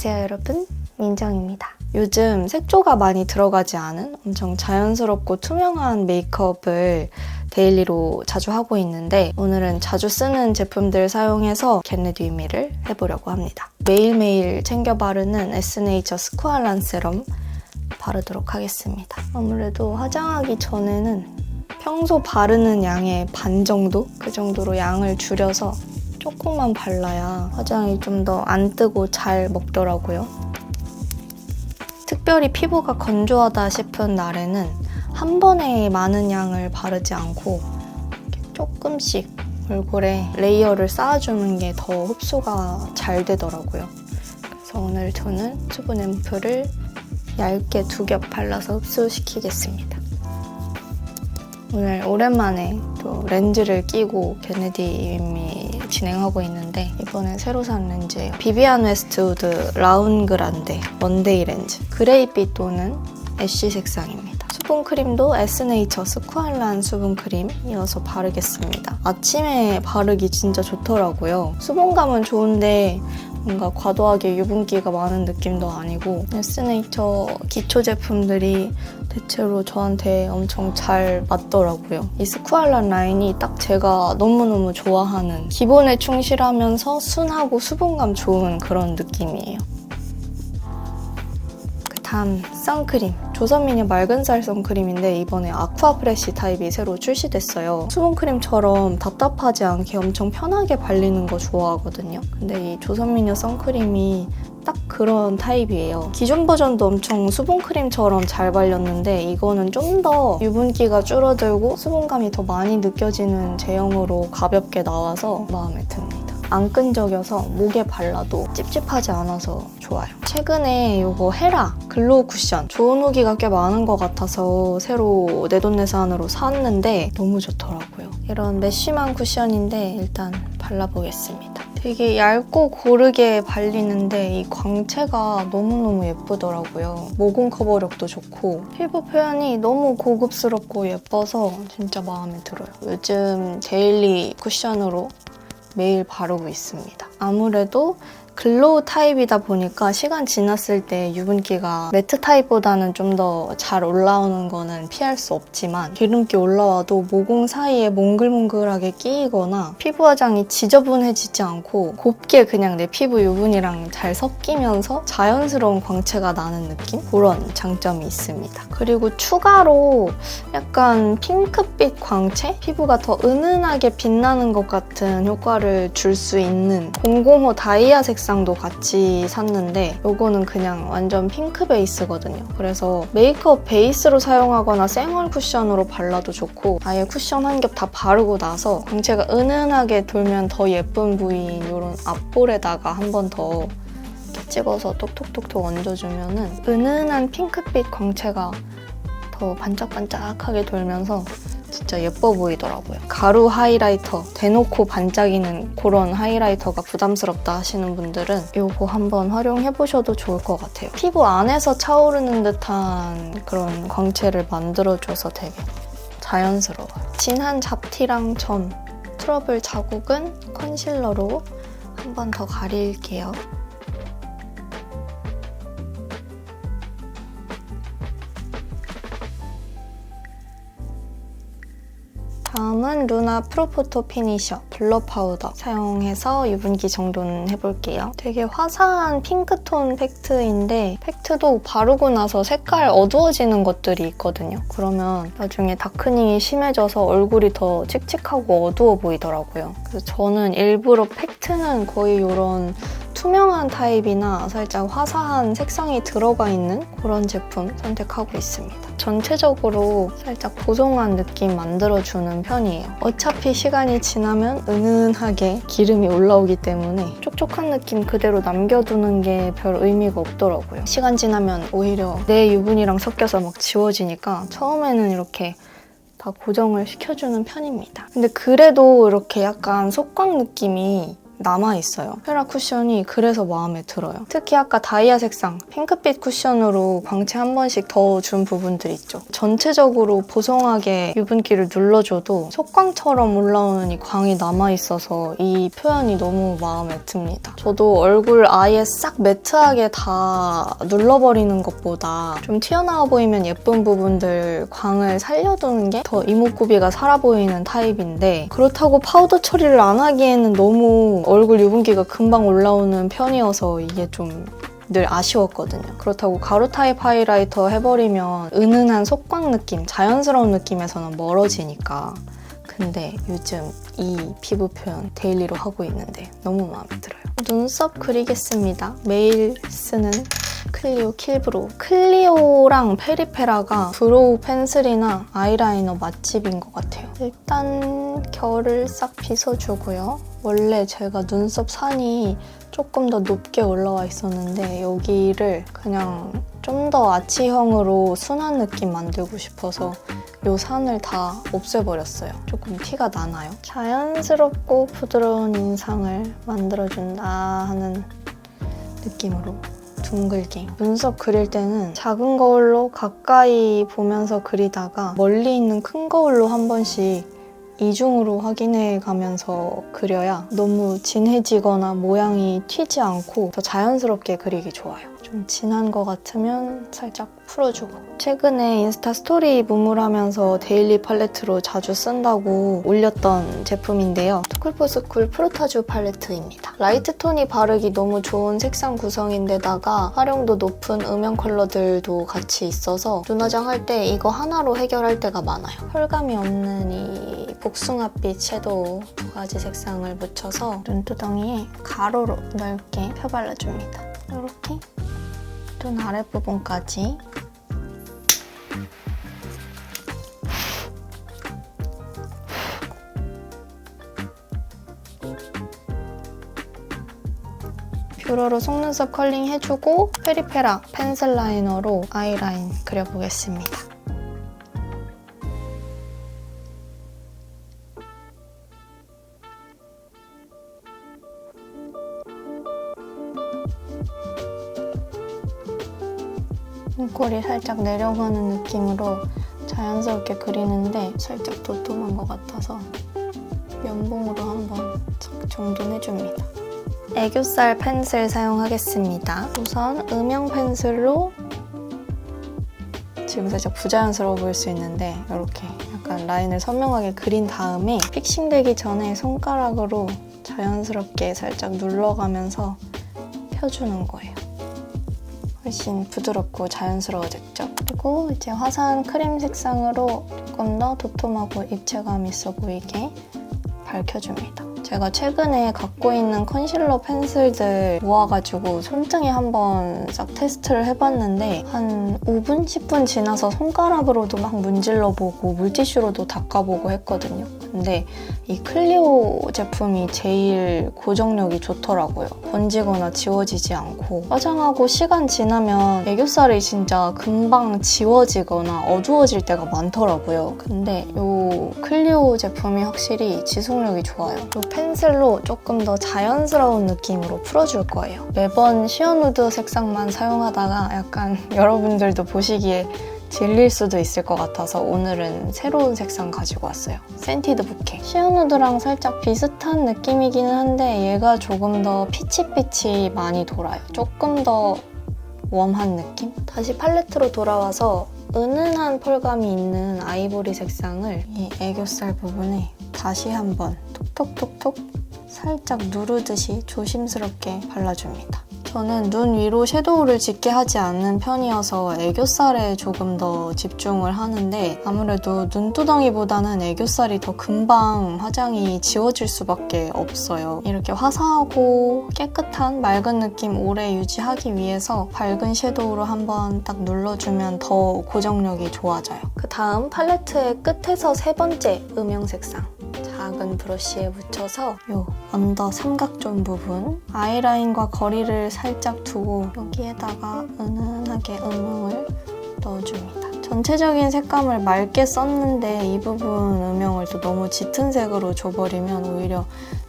안녕하세요 여러분, 민정입니다. 요즘 색조가 많이 들어가지 않은 엄청 자연스럽고 투명한 메이크업을 데일리로 자주 하고 있는데 오늘은 자주 쓰는 제품들 사용해서 겟레디 위미를 해보려고 합니다. 매일매일 챙겨 바르는 에스네이처 스쿠알란 세럼 바르도록 하겠습니다. 아무래도 화장하기 전에는 평소 바르는 양의 반 정도? 그 정도로 양을 줄여서 조금만 발라야 화장이 좀 더 안 뜨고 잘 먹더라고요. 특별히 피부가 건조하다 싶은 날에는 한 번에 많은 양을 바르지 않고 조금씩 얼굴에 레이어를 쌓아주는 게 더 흡수가 잘 되더라고요. 그래서 오늘 저는 수분 앰플을 얇게 2겹 발라서 흡수시키겠습니다. 오늘 오랜만에 또 렌즈를 끼고 겟레디 위미 진행하고 있는데 이번에 새로 산 렌즈예요. 비비안 웨스트우드 라운 그란데 원데이 렌즈. 그레이빛 또는 애쉬 색상입니다. 수분크림도 에스네이처 스쿠알란 수분크림 이어서 바르겠습니다. 아침에 바르기 진짜 좋더라고요. 수분감은 좋은데 뭔가 과도하게 유분기가 많은 느낌도 아니고 에스네이처 기초 제품들이 대체로 저한테 엄청 잘 맞더라고요. 이 스쿠알란 라인이 딱 제가 너무너무 좋아하는 기본에 충실하면서 순하고 수분감 좋은 그런 느낌이에요. 다음 선크림. 조선미녀 맑은살 선크림인데 이번에 아쿠아프레쉬 타입이 새로 출시됐어요. 수분크림처럼 답답하지 않게 엄청 편하게 발리는 거 좋아하거든요. 근데 이 조선미녀 선크림이 딱 그런 타입이에요. 기존 버전도 엄청 수분크림처럼 잘 발렸는데 이거는 좀 더 유분기가 줄어들고 수분감이 더 많이 느껴지는 제형으로 가볍게 나와서 마음에 듭니다. 안 끈적여서 목에 발라도 찝찝하지 않아서 좋아요. 최근에 이거 헤라 글로우 쿠션 좋은 후기가 꽤 많은 것 같아서 새로 내돈내산으로 샀는데 너무 좋더라고요. 이런 메쉬한 쿠션인데 일단 발라보겠습니다. 되게 얇고 고르게 발리는데 이 광채가 너무너무 예쁘더라고요. 모공 커버력도 좋고 피부 표현이 너무 고급스럽고 예뻐서 진짜 마음에 들어요. 요즘 데일리 쿠션으로 매일 바르고 있습니다. 아무래도 글로우 타입이다 보니까 시간 지났을 때 유분기가 매트 타입보다는 좀 더 잘 올라오는 거는 피할 수 없지만 기름기 올라와도 모공 사이에 몽글몽글하게 끼이거나 피부 화장이 지저분해지지 않고 곱게 그냥 내 피부 유분이랑 잘 섞이면서 자연스러운 광채가 나는 느낌? 그런 장점이 있습니다. 그리고 추가로 약간 핑크빛 광채? 피부가 더 은은하게 빛나는 것 같은 효과를 줄 수 있는 005 다이아 색상도 같이 샀는데 이거는 그냥 완전 핑크 베이스거든요. 그래서 메이크업 베이스로 사용하거나 생얼 쿠션으로 발라도 좋고 아예 쿠션 한 겹 다 바르고 나서 광채가 은은하게 돌면 더 예쁜 부위인 이런 앞볼에다가 한 번 더 찍어서 톡톡톡톡 얹어주면 은은한 핑크빛 광채가 더 반짝반짝하게 돌면서 진짜 예뻐 보이더라고요. 가루 하이라이터, 대놓고 반짝이는 그런 하이라이터가 부담스럽다 하시는 분들은 이거 한번 활용해보셔도 좋을 것 같아요. 피부 안에서 차오르는 듯한 그런 광채를 만들어줘서 되게 자연스러워요. 진한 잡티랑 전, 트러블 자국은 컨실러로 한 번 더 가릴게요. 다음은 루나 프로포토 피니셔 블러 파우더 사용해서 유분기 정돈 해볼게요. 되게 화사한 핑크톤 팩트인데 팩트도 바르고 나서 색깔 어두워지는 것들이 있거든요. 그러면 나중에 다크닝이 심해져서 얼굴이 더 칙칙하고 어두워 보이더라고요. 그래서 저는 일부러 팩트는 거의 이런 투명한 타입이나 살짝 화사한 색상이 들어가 있는 그런 제품 선택하고 있습니다. 전체적으로 살짝 보송한 느낌 만들어주는 편이에요. 어차피 시간이 지나면 은은하게 기름이 올라오기 때문에 촉촉한 느낌 그대로 남겨두는 게 별 의미가 없더라고요. 시간 지나면 오히려 내 유분이랑 섞여서 막 지워지니까 처음에는 이렇게 다 고정을 시켜주는 편입니다. 근데 그래도 이렇게 약간 속광 느낌이 남아있어요. 페라 쿠션이 그래서 마음에 들어요. 특히 아까 다이아 색상 핑크빛 쿠션으로 광채 한 번씩 더 준 부분들 있죠. 전체적으로 보송하게 유분기를 눌러줘도 속광처럼 올라오는 이 광이 남아있어서 이 표현이 너무 마음에 듭니다. 저도 얼굴 아예 싹 매트하게 다 눌러버리는 것보다 좀 튀어나와 보이면 예쁜 부분들 광을 살려두는 게 더 이목구비가 살아 보이는 타입인데, 그렇다고 파우더 처리를 안 하기에는 너무 얼굴 유분기가 금방 올라오는 편이어서 이게 좀 늘 아쉬웠거든요. 그렇다고 가루 타입 하이라이터 해버리면 은은한 속광 느낌, 자연스러운 느낌에서는 멀어지니까. 근데 요즘 이 피부 표현 데일리로 하고 있는데 너무 마음에 들어요. 눈썹 그리겠습니다. 매일 쓰는 클리오 킬브로우. 클리오랑 페리페라가 브로우 펜슬이나 아이라이너 맛집인 것 같아요. 일단 결을 싹 빗어주고요. 원래 제가 눈썹 산이 조금 더 높게 올라와 있었는데 여기를 그냥 좀 더 아치형으로 순한 느낌 만들고 싶어서 이 산을 다 없애버렸어요. 조금 티가 나나요? 자연스럽고 부드러운 인상을 만들어준다 하는 느낌으로 둥글게. 눈썹 그릴 때는 작은 거울로 가까이 보면서 그리다가 멀리 있는 큰 거울로 한 번씩 이중으로 확인해 가면서 그려야 너무 진해지거나 모양이 튀지 않고 더 자연스럽게 그리기 좋아요. 좀 진한 것 같으면 살짝 풀어주고. 최근에 인스타 스토리 무물하면서 데일리 팔레트로 자주 쓴다고 올렸던 제품인데요. 투쿨포스쿨 프로타주 팔레트입니다. 라이트 톤이 바르기 너무 좋은 색상 구성인데다가 활용도 높은 음영 컬러들도 같이 있어서 눈 화장할 때 이거 하나로 해결할 때가 많아요. 펄감이 없는 이 복숭아빛 섀도우 2가지 색상을 묻혀서 눈두덩이에 가로로 넓게 펴발라줍니다. 이렇게 눈 아랫부분까지. 뷰러로 속눈썹 컬링 해주고 페리페라 펜슬 라이너로 아이라인 그려보겠습니다. 눈꼬리 살짝 내려가는 느낌으로 자연스럽게 그리는데 살짝 도톰한 것 같아서 면봉으로 한번 착 정돈해줍니다. 애교살 펜슬 사용하겠습니다. 우선 음영 펜슬로 지금 살짝 부자연스러워 보일 수 있는데 이렇게 약간 라인을 선명하게 그린 다음에 픽싱되기 전에 손가락으로 자연스럽게 살짝 눌러가면서 펴주는 거예요. 훨씬 부드럽고 자연스러워졌죠? 그리고 이제 화사한 크림 색상으로 조금 더 도톰하고 입체감 있어 보이게 밝혀줍니다. 제가 최근에 갖고 있는 컨실러 펜슬들 모아가지고 손등에 한번 싹 테스트를 해봤는데 한 5분, 10분 지나서 손가락으로도 막 문질러보고 물티슈로도 닦아보고 했거든요. 근데 이 클리오 제품이 제일 고정력이 좋더라고요. 번지거나 지워지지 않고 화장하고 시간 지나면 애교살이 진짜 금방 지워지거나 어두워질 때가 많더라고요. 근데 이 클리오 제품이 확실히 지속력이 좋아요. 이 펜슬로 조금 더 자연스러운 느낌으로 풀어줄 거예요. 매번 시어누드 색상만 사용하다가 약간 여러분들도 보시기에 질릴 수도 있을 것 같아서 오늘은 새로운 색상 가지고 왔어요. 센티드 부케. 시어누드랑 살짝 비슷한 느낌이기는 한데 얘가 조금 더 피치빛이 많이 돌아요. 조금 더 웜한 느낌? 다시 팔레트로 돌아와서 은은한 펄감이 있는 아이보리 색상을 이 애교살 부분에 다시 한번 톡톡톡톡 살짝 누르듯이 조심스럽게 발라줍니다. 저는 눈 위로 섀도우를 짙게 하지 않는 편이어서 애교살에 조금 더 집중을 하는데 아무래도 눈두덩이보다는 애교살이 더 금방 화장이 지워질 수밖에 없어요. 이렇게 화사하고 깨끗한 맑은 느낌 오래 유지하기 위해서 밝은 섀도우로 한번 딱 눌러주면 더 고정력이 좋아져요. 그 다음 팔레트의 끝에서 세 번째 음영 색상. 작은 브러쉬에 묻혀서 이 언더 삼각존 부분 아이라인과 거리를 살짝 두고 여기에다가 은은하게 음영을 넣어줍니다. 전체적인 색감을 맑게 썼는데 이 부분 음영을 또 너무 짙은 색으로 줘버리면 오히려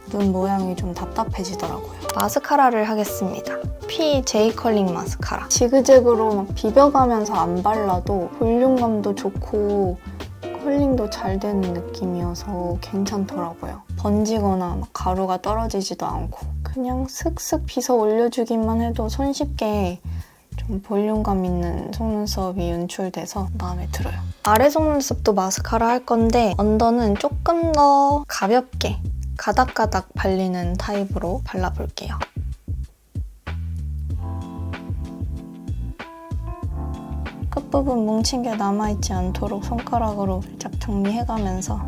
눈 모양이 좀 답답해지더라고요. 마스카라를 하겠습니다. 피 제이 컬링 마스카라. 지그재그로 막 비벼가면서 안 발라도 볼륨감도 좋고 컬링도 잘 되는 느낌이어서 괜찮더라고요. 번지거나 막 가루가 떨어지지도 않고 그냥 슥슥 빗어 올려주기만 해도 손쉽게 좀 볼륨감 있는 속눈썹이 연출돼서 마음에 들어요. 아래 속눈썹도 마스카라 할 건데 언더는 조금 더 가볍게 가닥가닥 발리는 타입으로 발라볼게요. 끝부분 뭉친 게 남아있지 않도록 손가락으로 살짝 정리해가면서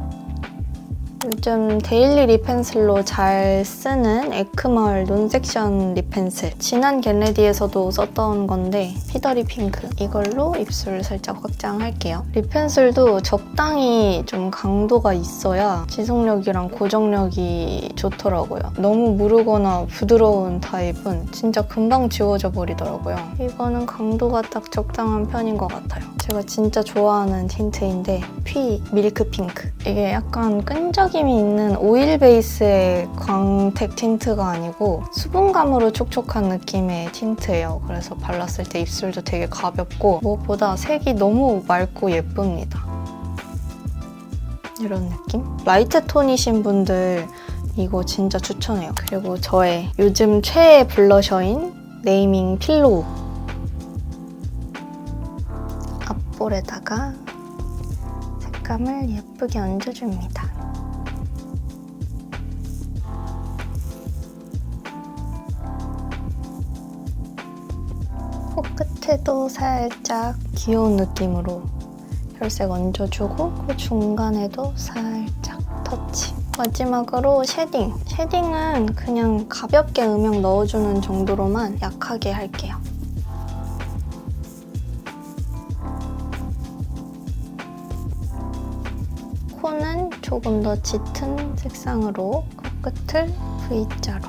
요즘 데일리 립 펜슬로 잘 쓰는 에크멀 논섹션 립 펜슬. 진한 겟레디에서도 썼던 건데 피더리 핑크. 이걸로 입술 살짝 확장할게요. 립 펜슬도 적당히 좀 강도가 있어야 지속력이랑 고정력이 좋더라고요. 너무 무르거나 부드러운 타입은 진짜 금방 지워져 버리더라고요. 이거는 강도가 딱 적당한 편인 것 같아요. 제가 진짜 좋아하는 틴트인데 피 밀크 핑크. 이게 약간 끈적임이 있는 오일 베이스의 광택 틴트가 아니고 수분감으로 촉촉한 느낌의 틴트예요. 그래서 발랐을 때 입술도 되게 가볍고 무엇보다 색이 너무 맑고 예쁩니다. 이런 느낌? 라이트 톤이신 분들 이거 진짜 추천해요. 그리고 저의 요즘 최애 블러셔인 네이밍 필로우. 앞볼에다가 색감을 예쁘게 얹어줍니다. 코끝에도 살짝 귀여운 느낌으로 혈색 얹어주고 그 중간에도 살짝 터치. 마지막으로 쉐딩. 쉐딩은 그냥 가볍게 음영 넣어주는 정도로만 약하게 할게요. 코는 조금 더 짙은 색상으로 코끝을 V자로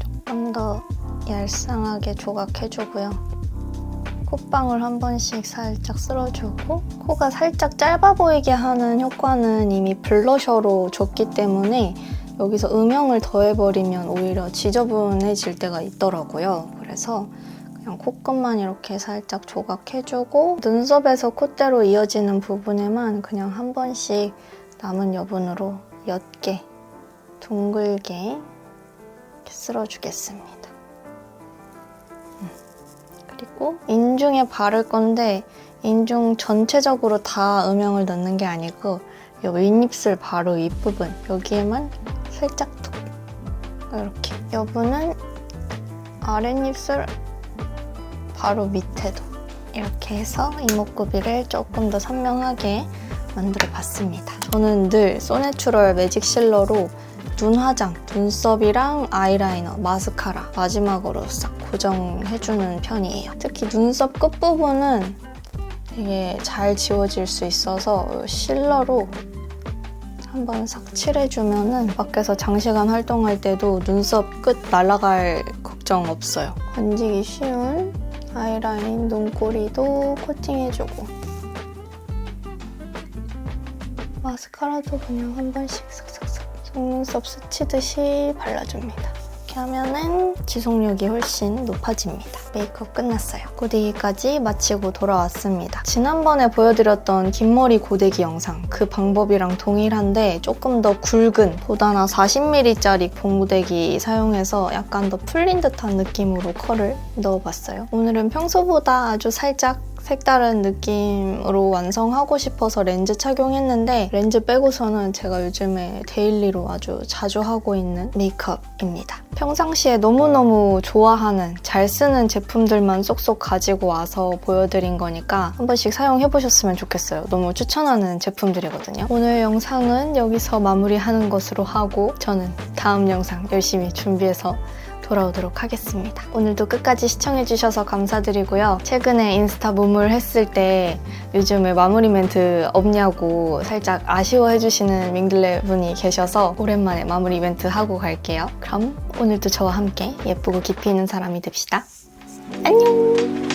조금 더 얄쌍하게 조각해주고요. 콧방울 한 번씩 살짝 쓸어주고 코가 살짝 짧아 보이게 하는 효과는 이미 블러셔로 줬기 때문에 여기서 음영을 더해버리면 오히려 지저분해질 때가 있더라고요. 그래서 그냥 콧끝만 이렇게 살짝 조각해주고 눈썹에서 콧대로 이어지는 부분에만 그냥 한 번씩 남은 여분으로 옅게 둥글게 이렇게 쓸어주겠습니다. 그리고 인중에 바를 건데 인중 전체적으로 다 음영을 넣는 게 아니고 이 윗입술 바로 윗부분 여기에만 살짝 툭 이렇게. 여분은 아랫입술 바로 밑에도 이렇게 해서 이목구비를 조금 더 선명하게 만들어봤습니다. 저는 늘 소내추럴 매직 실러로 눈 화장, 눈썹이랑 아이라이너, 마스카라 마지막으로 싹 고정해주는 편이에요. 특히 눈썹 끝부분은 되게 잘 지워질 수 있어서 실러로 한번 싹 칠해주면은 밖에서 장시간 활동할 때도 눈썹 끝 날아갈 걱정 없어요. 건지기 쉬운 아이라인 눈꼬리도 코팅해주고 마스카라도 그냥 한 번씩 싹싹싹 속눈썹 스치듯이 발라줍니다. 이렇게 하면은 지속력이 훨씬 높아집니다. 메이크업 끝났어요. 고데기까지 마치고 돌아왔습니다. 지난번에 보여드렸던 긴 머리 고데기 영상 그 방법이랑 동일한데 조금 더 굵은 보다나 40mm짜리 고데기 사용해서 약간 더 풀린 듯한 느낌으로 컬을 넣어봤어요. 오늘은 평소보다 아주 살짝 색다른 느낌으로 완성하고 싶어서 렌즈 착용했는데 렌즈 빼고서는 제가 요즘에 데일리로 아주 자주 하고 있는 메이크업입니다. 평상시에 너무너무 좋아하는 잘 쓰는 제품들만 쏙쏙 가지고 와서 보여드린 거니까 한 번씩 사용해보셨으면 좋겠어요. 너무 추천하는 제품들이거든요. 오늘 영상은 여기서 마무리하는 것으로 하고 저는 다음 영상 열심히 준비해서 돌아오도록 하겠습니다. 오늘도 끝까지 시청해주셔서 감사드리고요. 최근에 인스타 무물 했을 때 요즘에 마무리 멘트 없냐고 살짝 아쉬워해주시는 밍글레 분이 계셔서 오랜만에 마무리 멘트 하고 갈게요. 그럼 오늘도 저와 함께 예쁘고 깊이 있는 사람이 됩시다. 안녕!